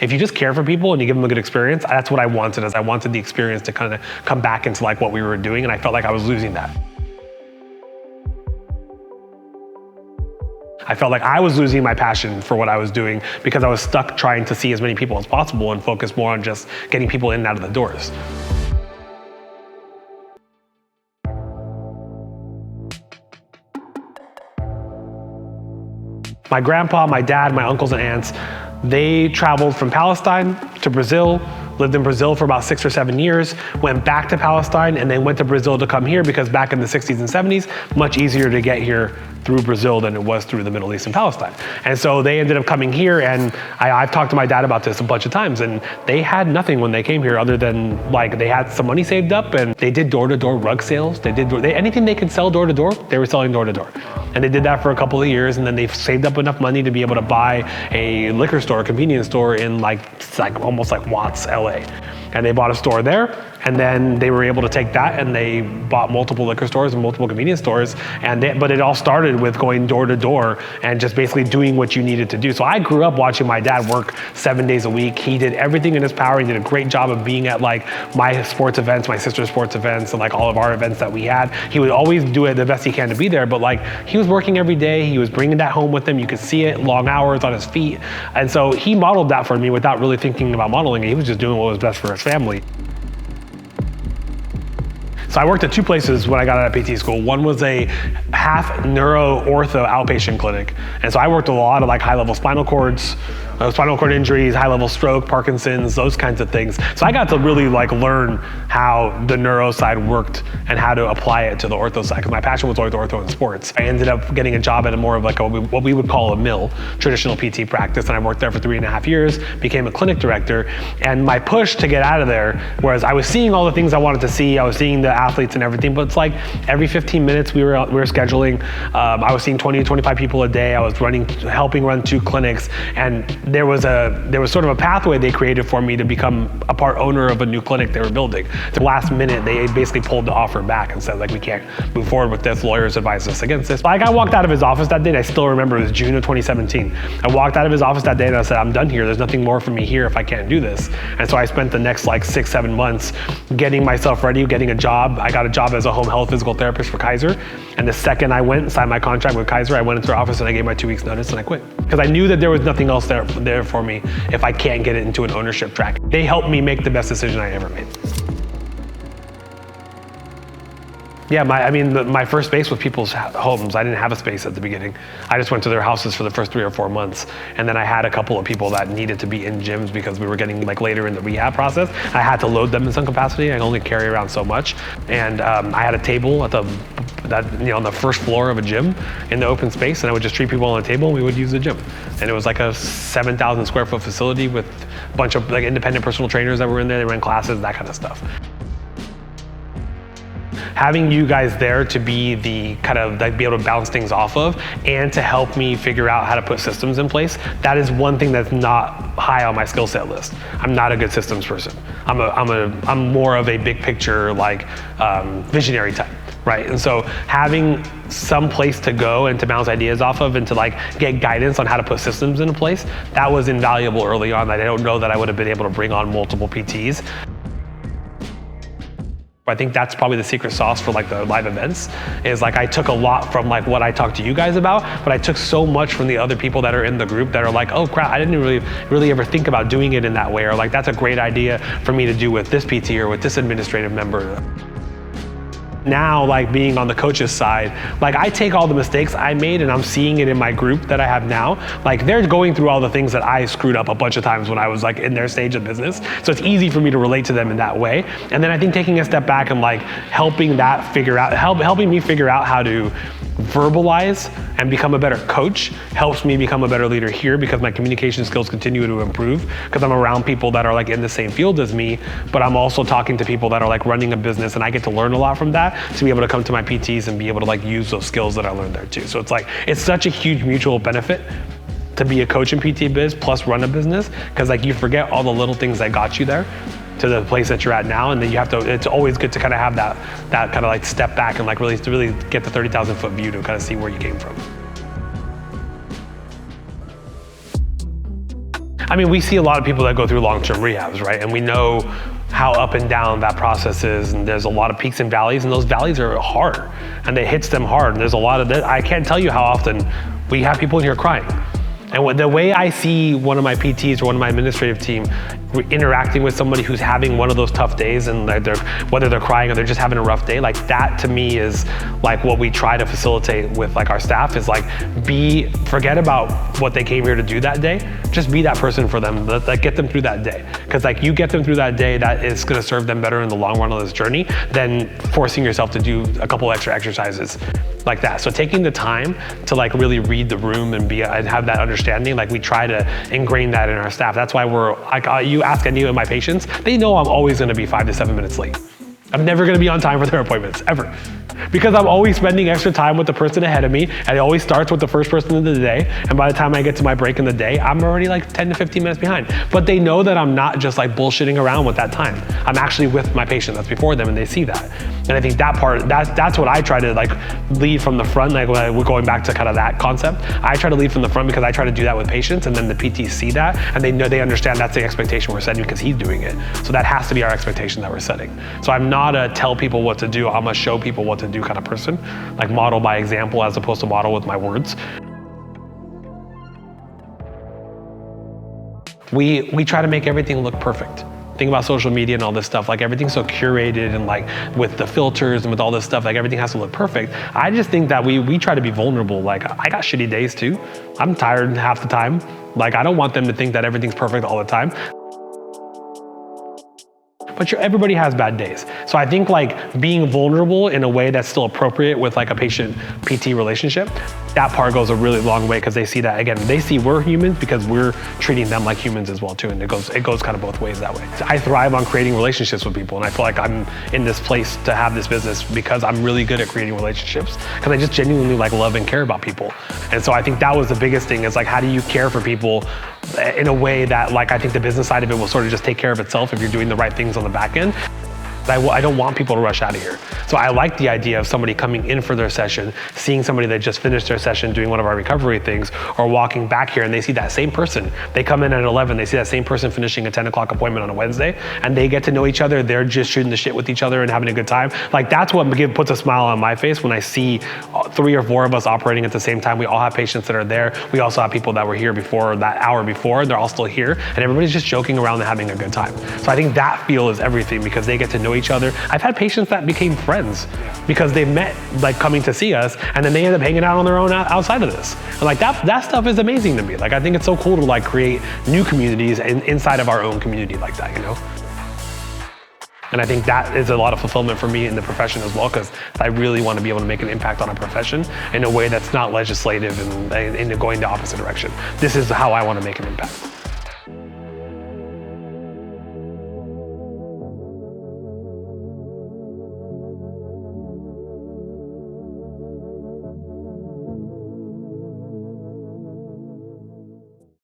if you just care for people and you give them a good experience, that's what I wanted. Is I wanted the experience to kind of come back into like what we were doing, and I felt like I was losing that. I felt like I was losing my passion for what I was doing because I was stuck trying to see as many people as possible and focus more on just getting people in and out of the doors. My grandpa, my dad, my uncles and aunts, they traveled from Palestine to Brazil, lived in Brazil for about 6 or 7 years, went back to Palestine, and then went to Brazil to come here because back in the 60s and 70s, much easier to get here through Brazil than it was through the Middle East and Palestine. And so they ended up coming here, and I've talked to my dad about this a bunch of times, and they had nothing when they came here other than like they had some money saved up, and they did door-to-door rug sales. Anything they could sell door-to-door, they were selling door-to-door. And they did that for a couple of years, and then they saved up enough money to be able to buy a liquor store, a convenience store in like almost like Watts, LA. And they bought a store there, and then they were able to take that and they bought multiple liquor stores and multiple convenience stores. But it all started with going door to door and just basically doing what you needed to do. So I grew up watching my dad work 7 days a week. He did everything in his power. He did a great job of being at like my sports events, my sister's sports events, and like all of our events that we had. He would always do it the best he can to be there, but like he was working every day. He was bringing that home with him. You could see it, long hours on his feet. And so he modeled that for me without really thinking about modeling it. He was just doing what was best for his family. So I worked at 2 places when I got out of PT school. One was a half neuro ortho outpatient clinic. And so I worked with a lot of like high-level spinal cord injuries, high-level stroke, Parkinson's, those kinds of things. So I got to really like learn how the neuro side worked and how to apply it to the ortho side, because my passion was always ortho and sports. I ended up getting a job at a more of like what we would call a mill, traditional PT practice, and I worked there for 3.5 years, became a clinic director. And my push to get out of there, whereas I was seeing all the things I wanted to see, I was seeing the athletes and everything, but it's like every 15 minutes we were scheduling. I was seeing 20 to 25 people a day. I was helping run 2 clinics, and there was sort of a pathway they created for me to become a part owner of a new clinic they were building. The last minute, they basically pulled the offer back and said like, we can't move forward with this. Lawyers advised us against this. Like I walked out of his office that day, and I still remember it was June of 2017. I walked out of his office that day and I said, I'm done here. There's nothing more for me here if I can't do this. And so I spent the next like 6-7 months getting myself ready, getting a job. I got a job as a home health physical therapist for Kaiser. And the second I went and signed my contract with Kaiser, I went into their office and I gave my 2 weeks notice and I quit. Because I knew that there was nothing else there for me if I can't get it into an ownership track. They helped me make the best decision I ever made. Yeah, my first space was people's homes. I didn't have a space at the beginning. I just went to their houses for the first 3 or 4 months. And then I had a couple of people that needed to be in gyms because we were getting like later in the rehab process. I had to load them in some capacity. I only carry around so much. And I had a table on the first floor of a gym in the open space, and I would just treat people on the table and we would use the gym. And it was like a 7,000 square foot facility with a bunch of like independent personal trainers that were in there. They ran classes, that kind of stuff. Having you guys there to be the kind of like be able to bounce things off of and to help me figure out how to put systems in place, that is one thing that's not high on my skill set list. I'm not a good systems person. I'm more of a big picture like visionary type, right? And so having some place to go and to bounce ideas off of and to like get guidance on how to put systems into place, that was invaluable early on. I don't know that I would have been able to bring on multiple PTs. I think that's probably the secret sauce for like the live events is like I took a lot from like what I talked to you guys about, but I took so much from the other people that are in the group that are like, oh crap, I didn't really ever think about doing it in that way, or like that's a great idea for me to do with this PT or with this administrative member. Now, like being on the coach's side, like I take all the mistakes I made and I'm seeing it in my group that I have now. Like they're going through all the things that I screwed up a bunch of times when I was like in their stage of business. So it's easy for me to relate to them in that way. And then I think taking a step back and like helping me figure out how to verbalize and become a better coach helps me become a better leader here because my communication skills continue to improve because I'm around people that are like in the same field as me, but I'm also talking to people that are like running a business and I get to learn a lot from that to be able to come to my PTs and be able to like use those skills that I learned there too. So it's like, it's such a huge mutual benefit to be a coach in PT biz plus run a business because like you forget all the little things that got you there to the place that you're at now, and then you have to, it's always good to kind of have that kind of like step back and like really get the 30,000 foot view to kind of see where you came from. I mean, we see a lot of people that go through long-term rehabs, right? And we know how up and down that process is, and there's a lot of peaks and valleys, and those valleys are hard, and it hits them hard, and there's a lot of that. I can't tell you how often we have people in here crying. And the way I see one of my PTs or one of my administrative team interacting with somebody who's having one of those tough days, and whether they're crying or they're just having a rough day, like that to me is like what we try to facilitate with like our staff is like forget about what they came here to do that day, just be that person for them, like get them through that day. Because like you get them through that day, that is gonna serve them better in the long run on this journey than forcing yourself to do a couple extra exercises like that. So taking the time to like really read the room and have that understanding, like we try to ingrain that in our staff. That's why we're like, you ask any of my patients, they know I'm always gonna be 5 to 7 minutes late. I'm never gonna be on time for their appointments, ever. Because I'm always spending extra time with the person ahead of me, and it always starts with the first person of the day, and by the time I get to my break in the day, I'm already like 10 to 15 minutes behind. But they know that I'm not just like bullshitting around with that time. I'm actually with my patient that's before them, and they see that. And I think that part, that's what I try to like lead from the front, like we're going back to kind of that concept. I try to lead from the front because I try to do that with patients, and then the PTs see that, and they know, they understand that's the expectation we're setting because he's doing it. So that has to be our expectation that we're setting. So I'm not a tell people what to do, I'm a show people what to do kind of person, like model by example as opposed to model with my words. We try to make everything look perfect. Think about social media and all this stuff, like everything's so curated and like with the filters and with all this stuff, like everything has to look perfect. I just think that we try to be vulnerable. Like I got shitty days too. I'm tired half the time. Like I don't want them to think that everything's perfect all the time. But everybody has bad days. So I think like being vulnerable in a way that's still appropriate with like a patient-PT relationship, that part goes a really long way because they see that, again, they see we're humans because we're treating them like humans as well too, and it goes kind of both ways that way. I thrive on creating relationships with people, and I feel like I'm in this place to have this business because I'm really good at creating relationships because I just genuinely like love and care about people. And so I think that was the biggest thing is like, how do you care for people in a way that like, I think the business side of it will sort of just take care of itself if you're doing the right things on the back end. I don't want people to rush out of here. So I like the idea of somebody coming in for their session, seeing somebody that just finished their session doing one of our recovery things, or walking back here and they see that same person. They come in at 11, they see that same person finishing a 10 o'clock appointment on a Wednesday, and they get to know each other. They're just shooting the shit with each other and having a good time. Like that's what puts a smile on my face when I see 3 or 4 of us operating at the same time. We all have patients that are there. We also have people that were here before, that hour before, they're all still here, and everybody's just joking around and having a good time. So I think that feel is everything because they get to know each other. I've had patients that became friends because they met like coming to see us, and then they end up hanging out on their own outside of this. And like that stuff is amazing to me. Like I think it's so cool to like create new communities inside of our own community like that, you know? And I think that is a lot of fulfillment for me in the profession as well, because I really want to be able to make an impact on a profession in a way that's not legislative and going the opposite direction. This is how I want to make an impact.